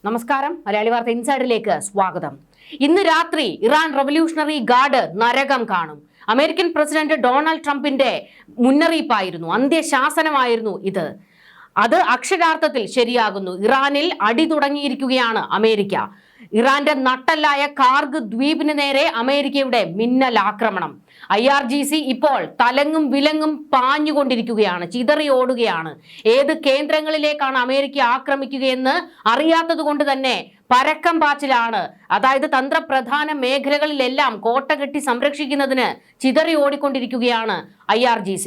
നമസ്കാരം, മലയാളി വാർത്ത ഇൻസൈഡിലേക്ക് സ്വാഗതം. ഇന്ന് രാത്രി ഇറാൻ റവല്യൂഷണറി ഗാർഡ് നരകം കാണും. അമേരിക്കൻ പ്രസിഡന്റ് ഡൊണാൾഡ് ട്രംപിന്റെ മുന്നറിയിപ്പായിരുന്നു, അന്ത്യശാസനമായിരുന്നു ഇത്. അത് അക്ഷരാർത്ഥത്തിൽ ശരിയാകുന്നു. ഇറാനിൽ അടി തുടങ്ങിയിരിക്കുകയാണ് അമേരിക്ക. ഇറാന്റെ നട്ടല്ലായ കാർഗ് ദ്വീപിന് നേരെ അമേരിക്കയുടെ മിന്നൽ ആക്രമണം. IRGC ഇപ്പോൾ തലങ്ങും വിലങ്ങും പാഞ്ഞുകൊണ്ടിരിക്കുകയാണ്, ചിതറി ഓടുകയാണ്. ഏത് കേന്ദ്രങ്ങളിലേക്കാണ് അമേരിക്ക ആക്രമിക്കുകയെന്ന് അറിയാത്തത് കൊണ്ട് തന്നെ പരക്കം പാച്ചിലാണ്. അതായത് തന്ത്രപ്രധാന മേഖലകളിലെല്ലാം കോട്ട കെട്ടി സംരക്ഷിക്കുന്നതിന് ചിതറി ഓടിക്കൊണ്ടിരിക്കുകയാണ് IRGC.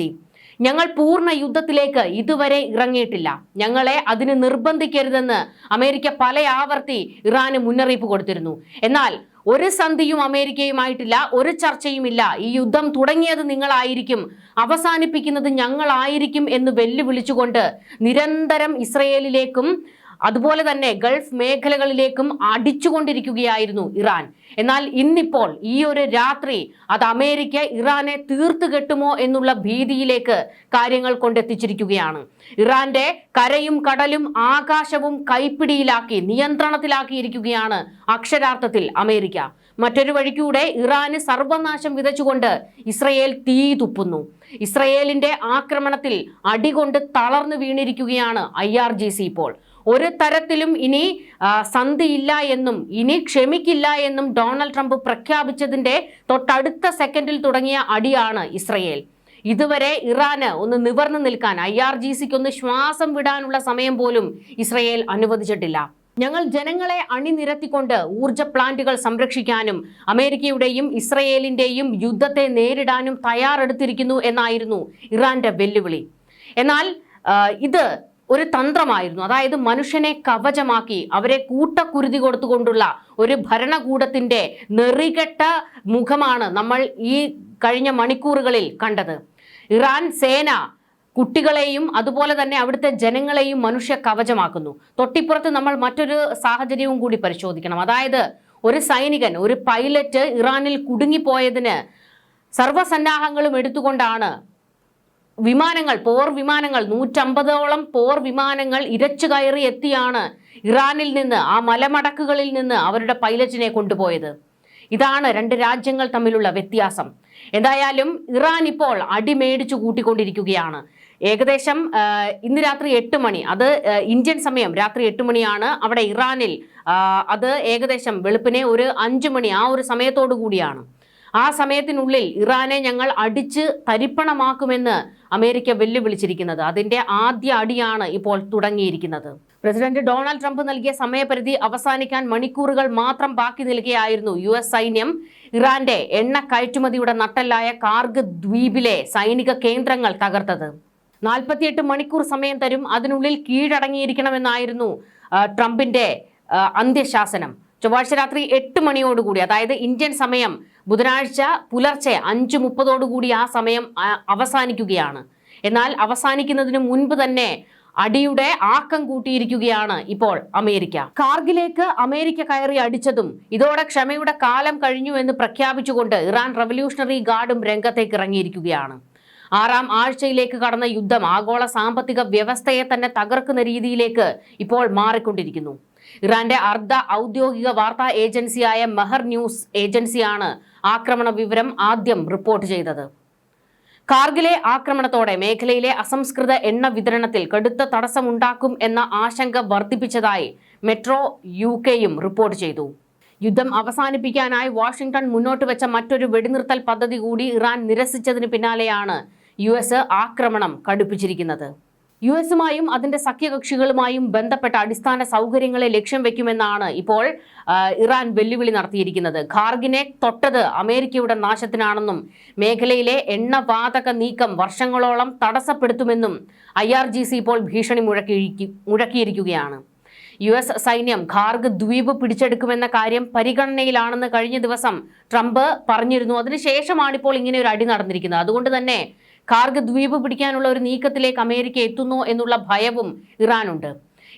ഞങ്ങൾ പൂർണ്ണ യുദ്ധത്തിലേക്ക് ഇതുവരെ ഇറങ്ങിയിട്ടില്ല, ഞങ്ങളെ അതിന് നിർബന്ധിക്കരുതെന്ന് അമേരിക്ക പല ആവർത്തി ഇറാന് മുന്നറിയിപ്പ് കൊടുത്തിരുന്നു. എന്നാൽ ഒരു സന്ധിയും അമേരിക്കയുമായിട്ടില്ല, ഒരു ചർച്ചയുമില്ല. ഈ യുദ്ധം തുടങ്ങിയത് നിങ്ങളായിരിക്കും, അവസാനിപ്പിക്കുന്നത് ഞങ്ങളായിരിക്കും എന്ന് വെല്ലുവിളിച്ചുകൊണ്ട് നിരന്തരം ഇസ്രയേലിലേക്കും അതുപോലെ തന്നെ ഗൾഫ് മേഖലകളിലേക്കും അടിച്ചുകൊണ്ടിരിക്കുകയായിരുന്നു ഇറാൻ. എന്നാൽ ഇന്നിപ്പോൾ ഈ ഒരു രാത്രി അത് അമേരിക്ക ഇറാനെ തീർത്തു കെട്ടുമോ എന്നുള്ള ഭീതിയിലേക്ക് കാര്യങ്ങൾ കൊണ്ടെത്തിച്ചിരിക്കുകയാണ്. ഇറാന്റെ കരയും കടലും ആകാശവും കൈപ്പിടിയിലാക്കി നിയന്ത്രണത്തിലാക്കിയിരിക്കുകയാണ് അക്ഷരാർത്ഥത്തിൽ അമേരിക്ക. മറ്റൊരു വഴിക്കൂടെ ഇറാന് സർവനാശം വിതച്ചുകൊണ്ട് ഇസ്രയേൽ തീ തുപ്പുന്നു. ഇസ്രയേലിന്റെ ആക്രമണത്തിൽ അടികൊണ്ട് തളർന്നു വീണിരിക്കുകയാണ് IRGC. ഇപ്പോൾ ഒരു തരത്തിലും ഇനി സന്ധിയില്ല എന്നും ഇനി ക്ഷമിക്കില്ല എന്നും ഡൊണാൾഡ് ട്രംപ് പ്രഖ്യാപിച്ചതിന്റെ തൊട്ടടുത്ത സെക്കൻഡിൽ തുടങ്ങിയ അടിയാണ് ഇസ്രയേൽ. ഇതുവരെ ഇറാന് ഒന്ന് നിവർന്നു നിൽക്കാൻ, IRGCക്ക് ഒന്ന് ശ്വാസം വിടാനുള്ള സമയം പോലും ഇസ്രയേൽ അനുവദിച്ചിട്ടില്ല. ഞങ്ങൾ ജനങ്ങളെ അണിനിരത്തിക്കൊണ്ട് ഊർജ പ്ലാന്റുകൾ സംരക്ഷിക്കാനും അമേരിക്കയുടെയും ഇസ്രയേലിന്റെയും യുദ്ധത്തെ നേരിടാനും തയ്യാറെടുത്തിരിക്കുന്നു എന്നായിരുന്നു ഇറാന്റെ വെല്ലുവിളി. എന്നാൽ ഇത് ഒരു തന്ത്രമായിരുന്നു. അതായത് മനുഷ്യനെ കവചമാക്കി അവരെ കൂട്ടക്കുരുതി കൊടുത്തുകൊണ്ടുള്ള ഒരു ഭരണകൂടത്തിന്റെ നെറികെട്ട മുഖമാണ് നമ്മൾ ഈ കഴിഞ്ഞ മണിക്കൂറുകളിൽ കണ്ടത്. ഇറാൻ സേന കുട്ടികളെയും അതുപോലെ തന്നെ അവിടുത്തെ ജനങ്ങളെയും മനുഷ്യ കവചമാക്കുന്നു. തൊട്ടിപ്പുറത്ത് നമ്മൾ മറ്റൊരു സാഹചര്യവും കൂടി പരിശോധിക്കണം. അതായത് ഒരു സൈനികൻ, ഒരു പൈലറ്റ് ഇറാനിൽ കുടുങ്ങിപ്പോയതിന് സർവ്വസന്നാഹങ്ങളും എടുത്തുകൊണ്ടാണ് വിമാനങ്ങൾ, പോർ വിമാനങ്ങൾ, 150ഓളം പോർ വിമാനങ്ങൾ ഇരച്ചു കയറി എത്തിയാണ് ഇറാനിൽ നിന്ന്, ആ മലമടക്കുകളിൽ നിന്ന് അവരുടെ പൈലറ്റിനെ കൊണ്ടുപോയത്. ഇതാണ് രണ്ട് രാജ്യങ്ങൾ തമ്മിലുള്ള വ്യത്യാസം. എന്തായാലും ഇറാൻ ഇപ്പോൾ അടിമേടിച്ചു കൂട്ടിക്കൊണ്ടിരിക്കുകയാണ്. ഏകദേശം ഇന്ന് രാത്രി 8 മണി, അത് ഇന്ത്യൻ സമയം രാത്രി 8 മണിയാണ് അവിടെ ഇറാനിൽ. അത് ഏകദേശം വെളുപ്പിനെ ഒരു 5 മണി, ആ ഒരു സമയത്തോടു കൂടിയാണ്. ആ സമയത്തിനുള്ളിൽ ഇറാനെ ഞങ്ങൾ അടിച്ച് തരിപ്പണമാക്കുമെന്ന് അമേരിക്ക വെല്ലുവിളിച്ചിരിക്കുന്നത്. അതിന്റെ ആദ്യ അടിയാണ് ഇപ്പോൾ തുടങ്ങിയിരിക്കുന്നത്. പ്രസിഡന്റ് ഡൊണാൾഡ് ട്രംപ് നൽകിയ സമയപരിധി അവസാനിക്കാൻ മണിക്കൂറുകൾ മാത്രം ബാക്കി നിൽക്കുകയായിരുന്നു US സൈന്യം ഇറാന്റെ എണ്ണ കയറ്റുമതിയുടെ നട്ടെല്ലായ കാർഗ് ദ്വീപിലെ സൈനിക കേന്ദ്രങ്ങൾ തകർത്തത്. 48 മണിക്കൂർ സമയം തരും, അതിനുള്ളിൽ കീഴടങ്ങിയിരിക്കണമെന്നായിരുന്നു ട്രംപിന്റെ അന്ത്യശാസനം. ചൊവ്വാഴ്ച രാത്രി 8 മണിയോടുകൂടി, അതായത് ഇന്ത്യൻ സമയം ബുധനാഴ്ച പുലർച്ചെ 5:30 ആ സമയം അവസാനിക്കുകയാണ്. എന്നാൽ അവസാനിക്കുന്നതിന് മുൻപ് തന്നെ അടിയുടെ ആക്കം കൂട്ടിയിരിക്കുകയാണ് ഇപ്പോൾ അമേരിക്ക. കാർഗിലേക്ക് അമേരിക്ക കയറി അടിച്ചതും ഇതോടെ ക്ഷമയുടെ കാലം കഴിഞ്ഞു എന്ന് പ്രഖ്യാപിച്ചുകൊണ്ട് ഇറാൻ റവല്യൂഷണറി ഗാർഡും രംഗത്തേക്ക് ഇറങ്ങിയിരിക്കുകയാണ്. 6ാം ആഴ്ചയിലേക്ക് കടന്ന യുദ്ധം ആഗോള സാമ്പത്തിക വ്യവസ്ഥയെ തന്നെ തകർക്കുന്ന രീതിയിലേക്ക് ഇപ്പോൾ മാറിക്കൊണ്ടിരിക്കുന്നു. ഇറാന്റെ അർദ്ധ ഔദ്യോഗിക വാർത്താ ഏജൻസിയായ മെഹർ ന്യൂസ് ഏജൻസിയാണ് ആക്രമണ വിവരം ആദ്യം റിപ്പോർട്ട് ചെയ്തത്. കാർഗിലെ ആക്രമണത്തോടെ മേഖലയിലെ അസംസ്കൃത എണ്ണ വിതരണത്തിൽ കടുത്ത തടസ്സമുണ്ടാക്കും എന്ന ആശങ്ക വർദ്ധിപ്പിച്ചതായി മെട്രോ UK റിപ്പോർട്ട് ചെയ്തു. യുദ്ധം അവസാനിപ്പിക്കാനായി വാഷിംഗ്ടൺ മുന്നോട്ട് വെച്ച മറ്റൊരു വെടിനിർത്തൽ പദ്ധതി കൂടി ഇറാൻ നിരസിച്ചതിന് പിന്നാലെയാണ് US ആക്രമണം കടുപ്പിച്ചിരിക്കുന്നത്. US-ഉമായും അതിന്റെ സഖ്യകക്ഷികളുമായും ബന്ധപ്പെട്ട അടിസ്ഥാന സൗകര്യങ്ങളെ ലക്ഷ്യം വെക്കുമെന്നാണ് ഇപ്പോൾ ഇറാൻ വെല്ലുവിളി നടത്തിയിരിക്കുന്നത്. ഖാർഗിനെ തൊട്ടത് അമേരിക്കയുടെ നാശത്തിനാണെന്നും മേഖലയിലെ എണ്ണവാതക നീക്കം വർഷങ്ങളോളം തടസ്സപ്പെടുത്തുമെന്നും IRGC ഇപ്പോൾ ഭീഷണി മുഴക്കിയിരിക്കുകയാണ്. US സൈന്യം ഖാർഗ് ദ്വീപ് പിടിച്ചെടുക്കുമെന്ന കാര്യം പരിഗണനയിലാണെന്ന് കഴിഞ്ഞ ദിവസം ട്രംപ് പറഞ്ഞിരുന്നു. അതിനുശേഷമാണിപ്പോൾ ഇങ്ങനെ ഒരു അടി നടന്നിരിക്കുന്നത്. അതുകൊണ്ട് തന്നെ ഖാർഗ് ദ്വീപ് പിടിക്കാനുള്ള ഒരു നീക്കത്തിലേക്ക് അമേരിക്ക എത്തുന്നു എന്നുള്ള ഭയവും ഇറാനുണ്ട്.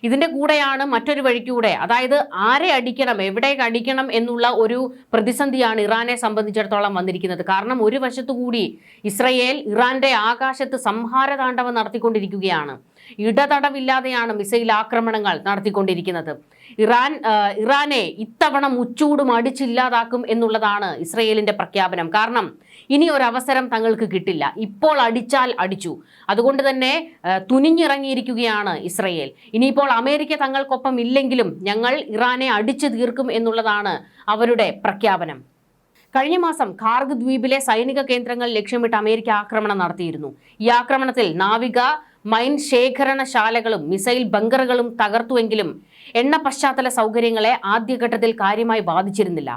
ഇതിന്റെ കൂടെയാണ് മറ്റൊരു വഴിക്കൂടെ, അതായത് ആരെ അടിക്കണം, എവിടേക്ക് അടിക്കണം എന്നുള്ള ഒരു പ്രതിസന്ധിയാണ് ഇറാനെ സംബന്ധിച്ചിടത്തോളം വന്നിരിക്കുന്നത്. കാരണം ഒരു വശത്തുകൂടി ഇസ്രയേൽ ഇറാന്റെ ആകാശത്ത് സംഹാരതാണ്ഡവം നടത്തിക്കൊണ്ടിരിക്കുകയാണ്. ഇടതടവില്ലാതെയാണ് മിസൈൽ ആക്രമണങ്ങൾ നടത്തിക്കൊണ്ടിരിക്കുന്നത്. ഇറാനെ ഇത്തവണ മുച്ചൂടും അടിച്ചില്ലാതാക്കും എന്നുള്ളതാണ് ഇസ്രയേലിന്റെ പ്രഖ്യാപനം. കാരണം ഇനി ഒരു അവസരം തങ്ങൾക്ക് കിട്ടില്ല. ഇപ്പോൾ അടിച്ചാൽ അടിച്ചു. അതുകൊണ്ട് തന്നെ തുനിഞ്ഞിറങ്ങിയിരിക്കുകയാണ് ഇസ്രയേൽ. ഇനിയിപ്പോൾ അമേരിക്ക തങ്ങൾക്കൊപ്പം ഇല്ലെങ്കിലും ഞങ്ങൾ ഇറാനെ അടിച്ചു തീർക്കും എന്നുള്ളതാണ് അവരുടെ പ്രഖ്യാപനം. കഴിഞ്ഞ മാസം ഖാർഗ് ദ്വീപിലെ സൈനിക കേന്ദ്രങ്ങൾ ലക്ഷ്യമിട്ട് അമേരിക്ക ആക്രമണം നടത്തിയിരുന്നു. ഈ ആക്രമണത്തിൽ നാവിക മൈൻ ശേഖരണശാലകളും മിസൈൽ ബങ്കറുകളും തകർത്തുവെങ്കിലും എണ്ണ പശ്ചാത്തല സൗകര്യങ്ങളെ ആദ്യഘട്ടത്തിൽ കാര്യമായി ബാധിച്ചിരുന്നില്ല.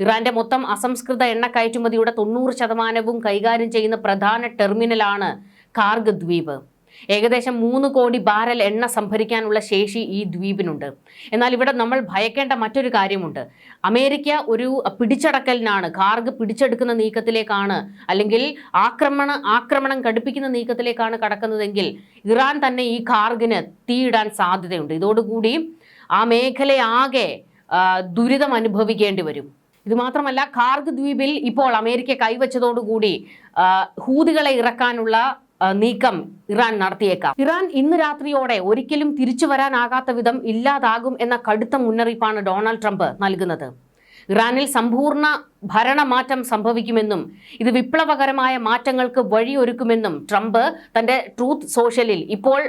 ഇറാന്റെ മൊത്തം അസംസ്കൃത എണ്ണ കയറ്റുമതിയുടെ 90% കൈകാര്യം ചെയ്യുന്ന പ്രധാന ടെർമിനലാണ് ഖാർഗ് ദ്വീപ്. ഏകദേശം 3 കോടി ബാരൽ എണ്ണ സംഭരിക്കാനുള്ള ശേഷി ഈ ദ്വീപിനുണ്ട്. എന്നാൽ ഇവിടെ നമ്മൾ ഭയക്കേണ്ട മറ്റൊരു കാര്യമുണ്ട്. അമേരിക്ക ഒരു പിടിച്ചടക്കലിനാണ്, ഖാർഗ് പിടിച്ചെടുക്കുന്ന നീക്കത്തിലേക്കാണ്, അല്ലെങ്കിൽ ആക്രമണം കടുപ്പിക്കുന്ന നീക്കത്തിലേക്കാണ് കടക്കുന്നതെങ്കിൽ ഇറാൻ തന്നെ ഈ ഖാർഗിന് തീയിടാൻ സാധ്യതയുണ്ട്. ഇതോടുകൂടി ആ മേഖലയാകെ ദുരിതം അനുഭവിക്കേണ്ടി വരും. ഇത് മാത്രമല്ല, ഖാർഗ് ദ്വീപിൽ ഇപ്പോൾ അമേരിക്ക കൈവച്ചതോടുകൂടി ഹൂതികളെ ഇറക്കാനുള്ള നീക്കം ഇറാൻ നടത്തിയേക്കാം. ഇറാൻ ഇന്ന് രാത്രിയോടെ ഒരിക്കലും തിരിച്ചു വരാനാകാത്ത വിധം ഇല്ലാതാകും എന്ന കടുത്ത മുന്നറിയിപ്പാണ് ഡൊണാൾഡ് ട്രംപ് നൽകുന്നത്. ഇറാനിൽ സമ്പൂർണ്ണ ഭരണമാറ്റം സംഭവിക്കുമെന്നും ഇത് വിപ്ലവകരമായ മാറ്റങ്ങൾക്ക് വഴിയൊരുക്കുമെന്നും ട്രംപ് തന്റെ ട്രൂത്ത് സോഷ്യലിൽ ഇപ്പോൾ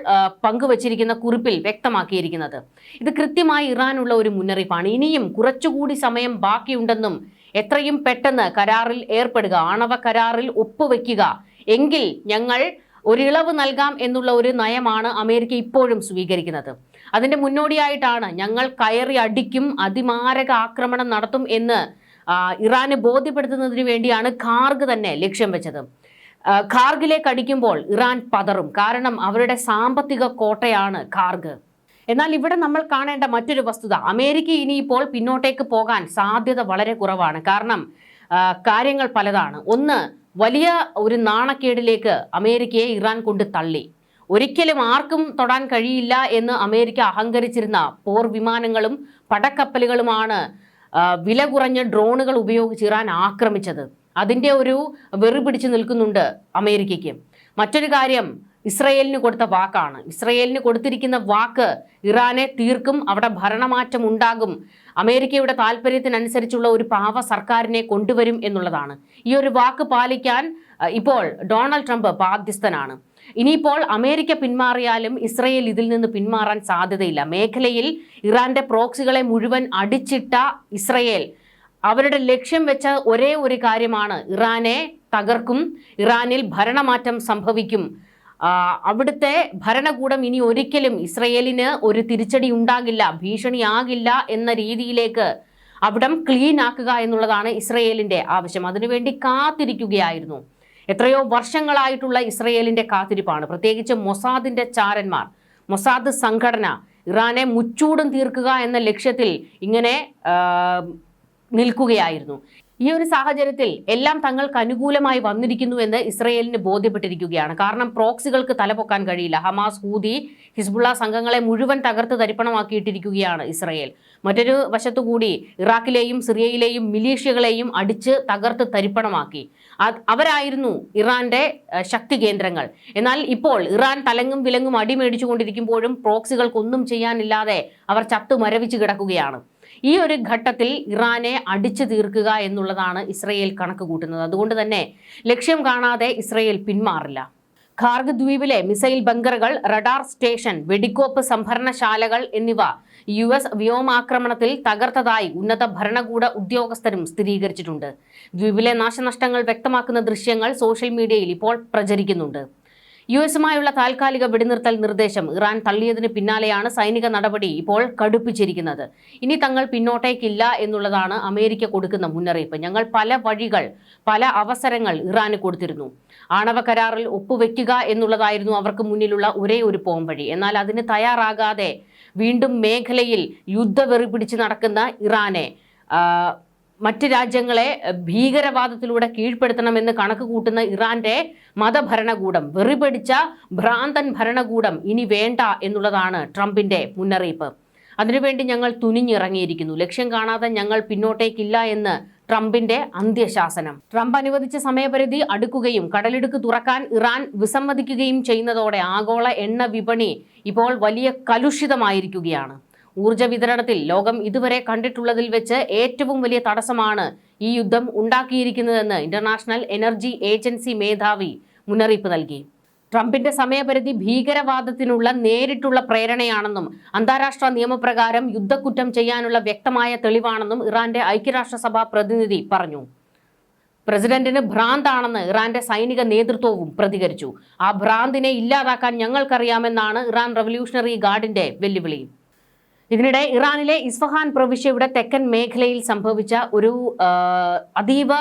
പങ്കുവച്ചിരിക്കുന്ന കുറിപ്പിൽ വ്യക്തമാക്കിയിരിക്കുന്നത്. ഇത് കൃത്യമായി ഇറാനുള്ള ഒരു മുന്നറിയിപ്പാണ്. ഇനിയും കുറച്ചുകൂടി സമയം ബാക്കിയുണ്ടെന്നും എത്രയും പെട്ടെന്ന് കരാറിൽ ഏർപ്പെടുക, ആണവ കരാറിൽ ഒപ്പുവെക്കുക, എങ്കിൽ ഞങ്ങൾ ഒരിളവ് നൽകാം എന്നുള്ള ഒരു നയമാണ് അമേരിക്ക ഇപ്പോഴും സ്വീകരിക്കുന്നത്. അതിന്റെ മുന്നോടിയായിട്ടാണ് ഞങ്ങൾ കയറി അടിക്കും, അതിമാരക ആക്രമണം നടത്തും എന്ന് ഇറാന് ബോധ്യപ്പെടുത്തുന്നതിന് വേണ്ടിയാണ് ഖാർഗ് തന്നെ ലക്ഷ്യം വെച്ചത്. ഖാർഗിലേക്ക് അടിക്കുമ്പോൾ ഇറാൻ പതറും. കാരണം അവരുടെ സാമ്പത്തിക കോട്ടയാണ് ഖാർഗ്. എന്നാൽ ഇവിടെ നമ്മൾ കാണേണ്ട മറ്റൊരു വസ്തുത, അമേരിക്ക ഇനിയിപ്പോൾ പിന്നോട്ടേക്ക് പോകാൻ സാധ്യത വളരെ കുറവാണ്. കാരണം കാര്യങ്ങൾ പലതാണ്. ഒന്ന്, വലിയ ഒരു നാണക്കേടിലേക്ക് അമേരിക്കയെ ഇറാൻ കൊണ്ട് തള്ളി. ഒരിക്കലും ആർക്കും തൊടാൻ കഴിയില്ല എന്ന് അമേരിക്ക അഹങ്കരിച്ചിരുന്ന പോർ വിമാനങ്ങളും പടക്കപ്പലുകളുമാണ് വില കുറഞ്ഞ ഡ്രോണുകൾ ഉപയോഗിച്ച് ഇറാൻ ആക്രമിച്ചത്. അതിൻ്റെ ഒരു വെറി പിടിച്ചു നിൽക്കുന്നുണ്ട് അമേരിക്കയ്ക്ക്. മറ്റൊരു കാര്യം, ഇസ്രയേലിന് കൊടുത്ത വാക്കാണ്. ഇസ്രയേലിന് കൊടുത്തിരിക്കുന്ന വാക്ക് ഇറാനെ തീർക്കും, അവിടെ ഭരണമാറ്റം ഉണ്ടാകും, അമേരിക്കയുടെ താല്പര്യത്തിനനുസരിച്ചുള്ള ഒരു പാവ സർക്കാരിനെ കൊണ്ടുവരും എന്നുള്ളതാണ്. ഈ ഒരു വാക്ക് പാലിക്കാൻ ഇപ്പോൾ ഡൊണാൾഡ് ട്രംപ് ബാധ്യസ്ഥനാണ്. ഇനിയിപ്പോൾ അമേരിക്ക പിന്മാറിയാലും ഇസ്രയേൽ ഇതിൽ നിന്ന് പിന്മാറാൻ സാധ്യതയില്ല. മേഖലയിൽ ഇറാന്റെ പ്രോക്സികളെ മുഴുവൻ അടിച്ചിട്ട ഇസ്രയേൽ അവരുടെ ലക്ഷ്യം വെച്ച ഒരേ ഒരു കാര്യമാണ്, ഇറാനെ തകർക്കും, ഇറാനിൽ ഭരണമാറ്റം സംഭവിക്കും, അവിടുത്തെ ഭരണകൂടം ഇനി ഒരിക്കലും ഇസ്രയേലിന് ഒരു തിരിച്ചടി ഉണ്ടാകില്ല, ഭീഷണിയാകില്ല എന്ന രീതിയിലേക്ക് അവിടം ക്ലീൻ ആക്കുക എന്നുള്ളതാണ് ഇസ്രയേലിന്റെ ആവശ്യം. അതിനുവേണ്ടി കാത്തിരിക്കുകയായിരുന്നു. എത്രയോ വർഷങ്ങളായിട്ടുള്ള ഇസ്രയേലിന്റെ കാത്തിരിപ്പാണ്. പ്രത്യേകിച്ച് മൊസാദിന്റെ ചാരന്മാർ, മൊസാദ് സംഘടന ഇറാനെ മുച്ചൂടും തീർക്കുക എന്ന ലക്ഷ്യത്തിൽ ഇങ്ങനെ നിൽക്കുകയായിരുന്നു. ഈ ഒരു സാഹചര്യത്തിൽ എല്ലാം തങ്ങൾക്ക് അനുകൂലമായി വന്നിരിക്കുന്നുവെന്ന് ഇസ്രയേലിന് ബോധ്യപ്പെട്ടിരിക്കുകയാണ്. കാരണം പ്രോക്സികൾക്ക് തലപൊക്കാൻ കഴിയില്ല. ഹമാസ്, ഹൂതി, ഹിസ്ബുള്ള സംഘങ്ങളെ മുഴുവൻ തകർത്ത് തരിപ്പണമാക്കിയിട്ടിരിക്കുകയാണ് ഇസ്രയേൽ. മറ്റൊരു വശത്തുകൂടി ഇറാഖിലെയും സിറിയയിലെയും മിലീഷ്യകളെയും അടിച്ച് തകർത്ത് തരിപ്പണമാക്കി. അവരായിരുന്നു ഇറാന്റെ ശക്തി കേന്ദ്രങ്ങൾ. എന്നാൽ ഇപ്പോൾ ഇറാൻ തലങ്ങും വിലങ്ങും അടിമേടിച്ചുകൊണ്ടിരിക്കുമ്പോഴും പ്രോക്സികൾക്കൊന്നും ചെയ്യാനില്ലാതെ അവർ ചത്തു മരവിച്ച് കിടക്കുകയാണ്. ഈ ഒരു ഘട്ടത്തിൽ ഇറാനെ അടിച്ചു തീർക്കുക എന്നുള്ളതാണ് ഇസ്രയേൽ കണക്ക് കൂട്ടുന്നത്. അതുകൊണ്ട് തന്നെ ലക്ഷ്യം കാണാതെ ഇസ്രയേൽ പിന്മാറില്ല. ഖാർഗ് ദ്വീപിലെ മിസൈൽ ബങ്കറുകൾ, റഡാർ സ്റ്റേഷൻ, വെടിക്കോപ്പ് സംഭരണശാലകൾ എന്നിവ US വ്യോമാക്രമണത്തിൽ തകർത്തതായി ഉന്നത ഭരണകൂട ഉദ്യോഗസ്ഥരും സ്ഥിരീകരിച്ചിട്ടുണ്ട്. ദ്വീപിലെ നാശനഷ്ടങ്ങൾ വ്യക്തമാക്കുന്ന ദൃശ്യങ്ങൾ സോഷ്യൽ മീഡിയയിൽ ഇപ്പോൾ പ്രചരിക്കുന്നുണ്ട്. US-ഉമായുള്ള താൽക്കാലിക വെടിനിർത്തൽ നിർദ്ദേശം ഇറാൻ തള്ളിയതിന് പിന്നാലെയാണ് സൈനിക നടപടി ഇപ്പോൾ കടുപ്പിച്ചിരിക്കുന്നത്. ഇനി തങ്ങൾ പിന്നോട്ടേക്കില്ല എന്നുള്ളതാണ് അമേരിക്ക കൊടുക്കുന്ന മുന്നറിയിപ്പ്. ഞങ്ങൾ പല വഴികൾ, പല അവസരങ്ങൾ ഇറാന് കൊടുത്തിരുന്നു. ആണവ കരാറിൽ ഒപ്പുവെക്കുക എന്നുള്ളതായിരുന്നു അവർക്ക് മുന്നിലുള്ള ഒരേ ഒരു പോംവഴി. എന്നാൽ അതിന് തയ്യാറാകാതെ വീണ്ടും മേഖലയിൽ യുദ്ധവെറി പിടിച്ച് നടക്കുന്ന ഇറാനെ മറ്റ് രാജ്യങ്ങളെ ഭീകരവാദത്തിലൂടെ കീഴ്പ്പെടുത്തണമെന്ന് കണക്ക് കൂട്ടുന്ന ഇറാന്റെ മതഭരണകൂടം, വെറിപിടിച്ച ഭ്രാന്തൻ ഭരണകൂടം ഇനി വേണ്ട എന്നുള്ളതാണ് ട്രംപിന്റെ മുന്നറിയിപ്പ്. അതിനുവേണ്ടി ഞങ്ങൾ തുനിഞ്ഞിറങ്ങിയിരിക്കുന്നു. ലക്ഷ്യം കാണാതെ ഞങ്ങൾ പിന്നോട്ടേക്കില്ല എന്ന് ട്രംപിന്റെ അന്ത്യശാസനം. ട്രംപ് അനുവദിച്ച സമയപരിധി അടുക്കുകയും കടലിടുക്ക് തുറക്കാൻ ഇറാൻ വിസമ്മതിക്കുകയും ചെയ്യുന്നതോടെ ആഗോള എണ്ണ വിപണി ഇപ്പോൾ വലിയ കലുഷിതമായിരിക്കുകയാണ്. ഊർജ്ജ വിതരണത്തിൽ ലോകം ഇതുവരെ കണ്ടിട്ടുള്ളതിൽ വെച്ച് ഏറ്റവും വലിയ തടസ്സമാണ് ഈ യുദ്ധം ഉണ്ടാക്കിയിരിക്കുന്നതെന്ന് ഇന്റർനാഷണൽ എനർജി ഏജൻസി മേധാവി മുന്നറിയിപ്പ് നൽകി. ട്രംപിന്റെ സമയപരിധി ഭീകരവാദത്തിനുള്ള നേരിട്ടുള്ള പ്രേരണയാണെന്നും അന്താരാഷ്ട്ര നിയമപ്രകാരം യുദ്ധക്കുറ്റം ചെയ്യാനുള്ള വ്യക്തമായ തെളിവാണെന്നും ഇറാന്റെ ഐക്യരാഷ്ട്രസഭ പ്രതിനിധി പറഞ്ഞു. പ്രസിഡന്റിന് ഭ്രാന്താണെന്ന് ഇറാന്റെ സൈനിക നേതൃത്വവും പ്രതികരിച്ചു. ആ ഭ്രാന്തിനെ ഇല്ലാതാക്കാൻ ഞങ്ങൾക്കറിയാമെന്നാണ് ഇറാൻ റവല്യൂഷണറി ഗാർഡിന്റെ വെല്ലുവിളി. ഇതിനിടെ ഇറാനിലെ ഇസ്ഫഹാൻ പ്രവിശ്യയുടെ തെക്കൻ മേഖലയിൽ സംഭവിച്ച ഒരു അതീവ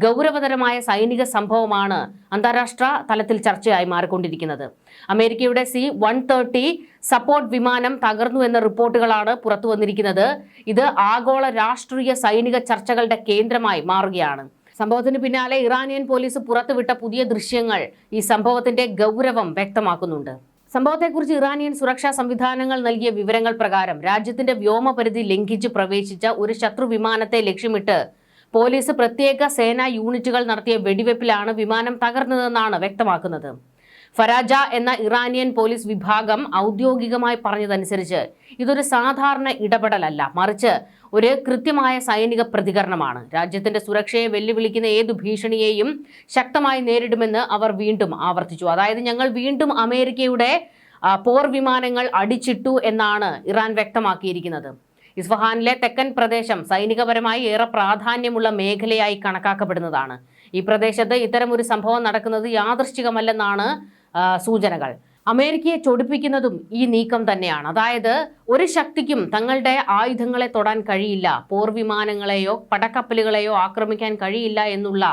ഗൗരവതരമായ സൈനിക സംഭവമാണ് അന്താരാഷ്ട്ര തലത്തിൽ ചർച്ചയായി മാറിക്കൊണ്ടിരിക്കുന്നത്. അമേരിക്കയുടെ C-130 സപ്പോർട്ട് വിമാനം തകർന്നു എന്ന റിപ്പോർട്ടുകളാണ് പുറത്തു വന്നിരിക്കുന്നത്. ഇത് ആഗോള രാഷ്ട്രീയ സൈനിക ചർച്ചകളുടെ കേന്ദ്രമായി മാറുകയാണ്. സംഭവത്തിന് പിന്നാലെ ഇറാനിയൻ പോലീസ് പുറത്തുവിട്ട പുതിയ ദൃശ്യങ്ങൾ ഈ സംഭവത്തിന്റെ ഗൗരവം വ്യക്തമാക്കുന്നുണ്ട്. സംഭവത്തെക്കുറിച്ച് ഇറാനിയൻ സുരക്ഷാ സംവിധാനങ്ങൾ നൽകിയ വിവരങ്ങൾ പ്രകാരം രാജ്യത്തിന്റെ വ്യോമപരിധി ലംഘിച്ച് പ്രവേശിച്ച ഒരു ശത്രു വിമാനത്തെ ലക്ഷ്യമിട്ട് പോലീസ് പ്രത്യേക സേനാ യൂണിറ്റുകൾ നടത്തിയ വെടിവെപ്പിലാണ് വിമാനം തകർന്നതെന്നാണ് വ്യക്തമാക്കുന്നത്. ഫരാജ എന്ന ഇറാനിയൻ പോലീസ് വിഭാഗം ഔദ്യോഗികമായി പറഞ്ഞതനുസരിച്ച് ഇതൊരു സാധാരണ ഇടപെടലല്ല, മറിച്ച് ഒരു കൃത്യമായ സൈനിക പ്രതികരണമാണ്. രാജ്യത്തിന്റെ സുരക്ഷയെ വെല്ലുവിളിക്കുന്ന ഏതു ഭീഷണിയെയും ശക്തമായി നേരിടുമെന്ന് അവർ വീണ്ടും ആവർത്തിച്ചു. അതായത് ഞങ്ങൾ വീണ്ടും അമേരിക്കയുടെ പോർ വിമാനങ്ങൾ അടിച്ചിട്ടു എന്നാണ് ഇറാൻ വ്യക്തമാക്കിയിരിക്കുന്നത്. ഇസ്ഫഹാനിലെ തെക്കൻ പ്രദേശം സൈനികപരമായി ഏറെ പ്രാധാന്യമുള്ള മേഖലയായി കണക്കാക്കപ്പെടുന്നതാണ്. ഈ പ്രദേശത്ത് ഇത്തരമൊരു സംഭവം നടക്കുന്നത് യാദൃശ്ചികമല്ലെന്നാണ് സൂചനകൾ. അമേരിക്കയെ ചൊടിപ്പിക്കുന്നതും ഈ നീക്കം തന്നെയാണ്. അതായത് ഒരു ശക്തിക്കും തങ്ങളുടെ ആയുധങ്ങളെ തൊടാൻ കഴിയില്ല, പോർ വിമാനങ്ങളെയോ പടക്കപ്പലുകളെയോ ആക്രമിക്കാൻ കഴിയില്ല എന്നുള്ള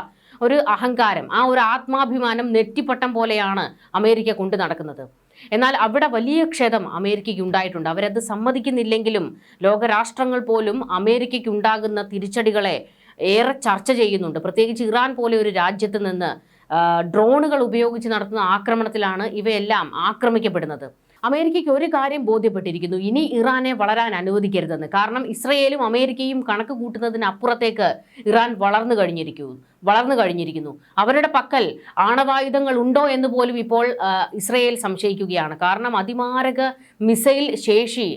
ഒരു അഹങ്കാരം, ആ ഒരു ആത്മാഭിമാനം നെറ്റിപ്പട്ടം പോലെയാണ് അമേരിക്ക കൊണ്ടു നടക്കുന്നത്. എന്നാൽ അവിടെ വലിയ ക്ഷതം അമേരിക്കയ്ക്ക് ഉണ്ടായിട്ടുണ്ട്. അവരത് സമ്മതിക്കുന്നില്ലെങ്കിലും ലോകരാഷ്ട്രങ്ങൾ പോലും അമേരിക്കയ്ക്ക് ഉണ്ടാകുന്ന തിരിച്ചടികളെ ഏറെ ചർച്ച ചെയ്യുന്നുണ്ട്. പ്രത്യേകിച്ച് ഇറാൻ പോലെ ഒരു രാജ്യത്ത് നിന്ന് ഡ്രോണുകൾ ഉപയോഗിച്ച് നടത്തുന്ന ആക്രമണത്തിലാണ് ഇവയെല്ലാം ആക്രമിക്കപ്പെടുന്നത്. അമേരിക്കയ്ക്ക് ഒരു കാര്യം ബോധ്യപ്പെട്ടിരിക്കുന്നു, ഇനി ഇറാനെ വളരാൻ അനുവദിക്കരുതെന്ന്. കാരണം ഇസ്രയേലും അമേരിക്കയും കണക്ക് കൂട്ടുന്നതിനപ്പുറത്തേക്ക് ഇറാൻ വളർന്നു കഴിഞ്ഞിരിക്കുന്നു. അവരുടെ പക്കൽ ആണവായുധങ്ങൾ ഉണ്ടോ എന്ന് പോലും ഇപ്പോൾ ഇസ്രയേൽ സംശയിക്കുകയാണ്. കാരണം അതിമാരക മിസൈൽ ശേഷി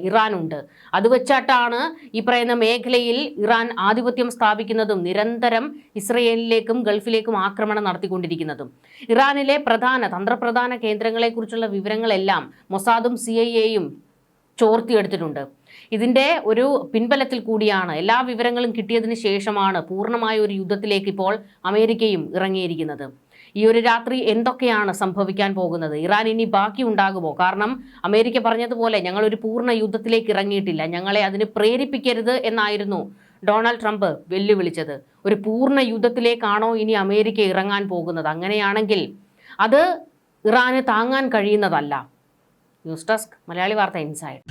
ഇറാനുണ്ട്. അത് വെച്ചാട്ടാണ് ഈ പറയുന്ന മേഖലയിൽ ഇറാൻ ആധിപത്യം സ്ഥാപിക്കുന്നതും നിരന്തരം ഇസ്രയേലിലേക്കും ഗൾഫിലേക്കും ആക്രമണം നടത്തിക്കൊണ്ടിരിക്കുന്നതും. ഇറാനിലെ തന്ത്രപ്രധാന കേന്ദ്രങ്ങളെക്കുറിച്ചുള്ള വിവരങ്ങളെല്ലാം മൊസാദും CIA-യും ചോർത്തിയെടുത്തിട്ടുണ്ട്. ഇതിന്റെ ഒരു പിൻബലത്തിൽ കൂടിയാണ്, എല്ലാ വിവരങ്ങളും കിട്ടിയതിന് ശേഷമാണ് പൂർണ്ണമായ ഒരു യുദ്ധത്തിലേക്ക് ഇപ്പോൾ അമേരിക്കയും ഇറങ്ങിയിരിക്കുന്നത്. ഈ ഒരു രാത്രി എന്തൊക്കെയാണ് സംഭവിക്കാൻ പോകുന്നത്? ഇറാൻ ഇനി ബാക്കി ഉണ്ടാകുമോ? കാരണം അമേരിക്ക പറഞ്ഞതുപോലെ ഞങ്ങൾ ഒരു പൂർണ്ണ യുദ്ധത്തിലേക്ക് ഇറങ്ങിയിട്ടില്ല, ഞങ്ങളെ അതിന് പ്രേരിപ്പിക്കരുത് എന്നായിരുന്നു ഡൊണാൾഡ് ട്രംപ് വെല്ലുവിളിച്ചത്. ഒരു പൂർണ്ണ യുദ്ധത്തിലേക്കാണോ ഇനി അമേരിക്ക ഇറങ്ങാൻ പോകുന്നത്? അങ്ങനെയാണെങ്കിൽ അത് ഇറാന് താങ്ങാൻ കഴിയുന്നതല്ല. ന്യൂസ് ഡെസ്ക് മലയാളി വാർത്ത ഇൻസൈഡ്.